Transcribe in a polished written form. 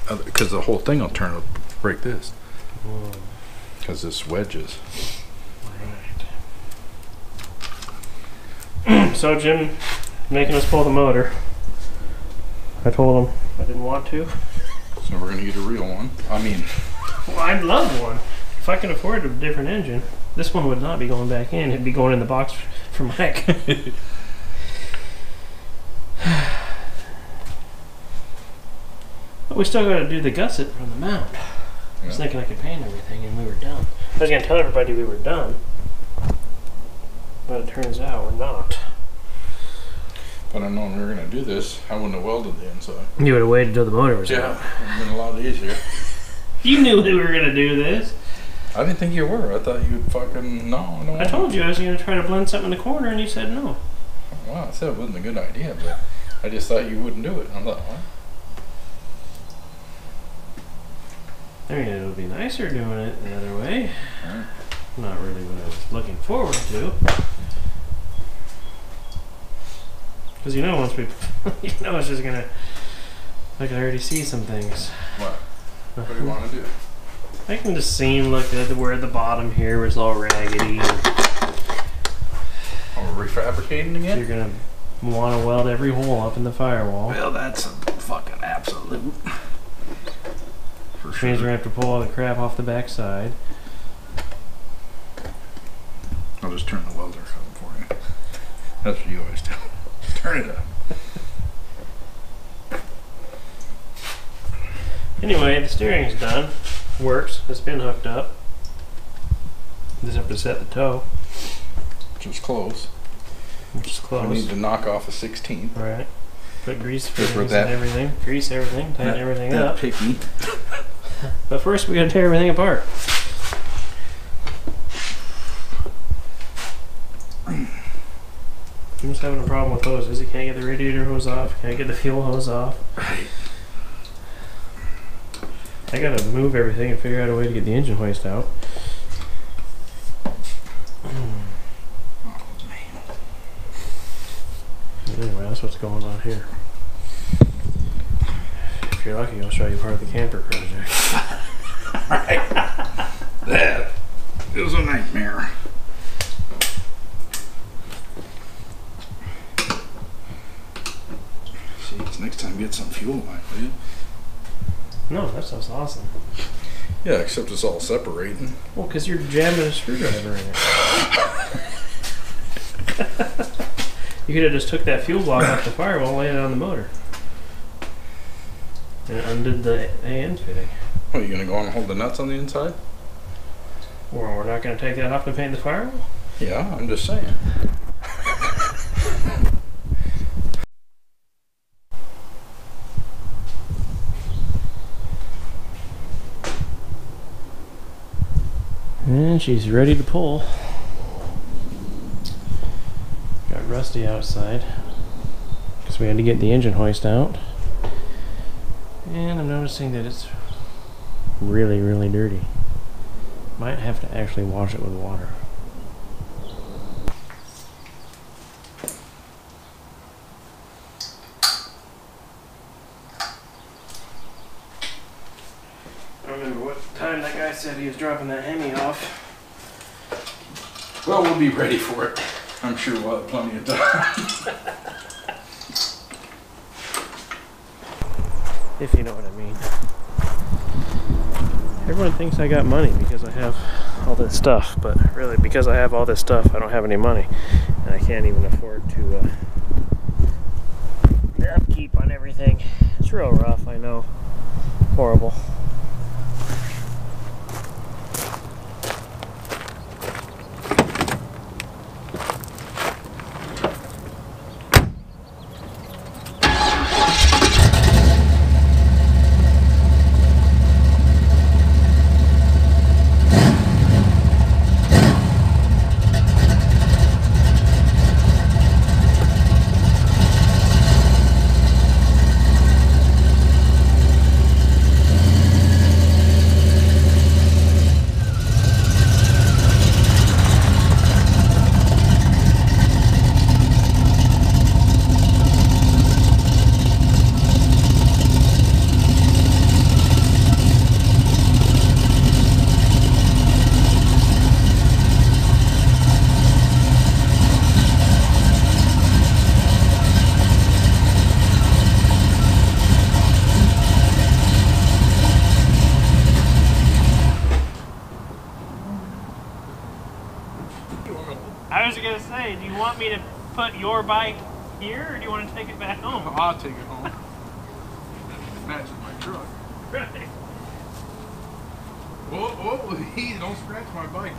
because the whole thing will turn up, break this. Because this wedges. Right. So Jim making us pull the motor. I told him I didn't want to. So we're gonna get a real one. I mean, well, I'd love one if I can afford a different engine. This one would not be going back in. It'd be going in the box for Mike. But we still got to do the gusset from the mount. I was thinking I could paint everything and we were done. I was going to tell everybody we were done, but it turns out we're not. If I'd have known we were going to do this, I wouldn't have welded the inside. You would have waited till the motor was out. Yeah, it would have been a lot easier. You knew that we were going to do this. I didn't think you were. I thought you'd fucking, no. I told you I was going to try to blend something in the corner and you said no. Well, I said it wasn't a good idea, but I just thought you wouldn't do it. I thought, what? I mean, it would be nicer doing it the other way. Right. Not really what I was looking forward to. Because once we, it's just gonna, I can already see some things. What? What do you want to do? I can just seem like we're at the bottom here where it's all raggedy. Oh, we're refabbricating again? You're gonna want to weld every hole up in the firewall. Well, that's a fucking absolute. Which means we're going to have to pull all the crap off the back side. I'll just turn the welder up for you. That's what you always do. Turn it up. Anyway, the steering's done. Works. It's been hooked up. Just have to set the toe. Which is close. Which is close. I need to knock off a 16th. Right. Put grease fittings and everything. Grease everything. Tighten everything up. Picky. But first we gotta tear everything apart. I'm just having a problem with hoses. You can't get the radiator hose off. Can't get the fuel hose off. Right. I gotta move everything and figure out a way to get the engine hoist out. Oh, man. Anyway, that's what's going on here. If you're lucky, I'll show you part of the camper project. Right. That is a nightmare. Jeez, next time get some fuel line, will you? No, that stuff's awesome. Yeah, except it's all separating. Well, because you're jamming a screwdriver in it. You could have just took that fuel block off the firewall and laid it on the motor. And undid the AN fitting. What, are you going to go on and hold the nuts on the inside? Or we're not going to take that off to paint the firewall? Yeah, I'm just saying. And she's ready to pull. Got Rusty outside because we had to get the engine hoist out. And I'm noticing that it's really, really dirty. Might have to actually wash it with water. I don't remember what time that guy said he was dropping that Hemi off. Well, we'll be ready for it. I'm sure we'll have plenty of time. If you know what I mean. Everyone thinks I got money because I have all this stuff, but really because I have all this stuff I don't have any money and I can't even afford to the upkeep on everything. It's real rough, I know. Horrible. say, do you want me to put your bike here, or do you want to take it back home? I'll take it home. Matches my truck. Right. Whoa, whoa, don't scratch my bike.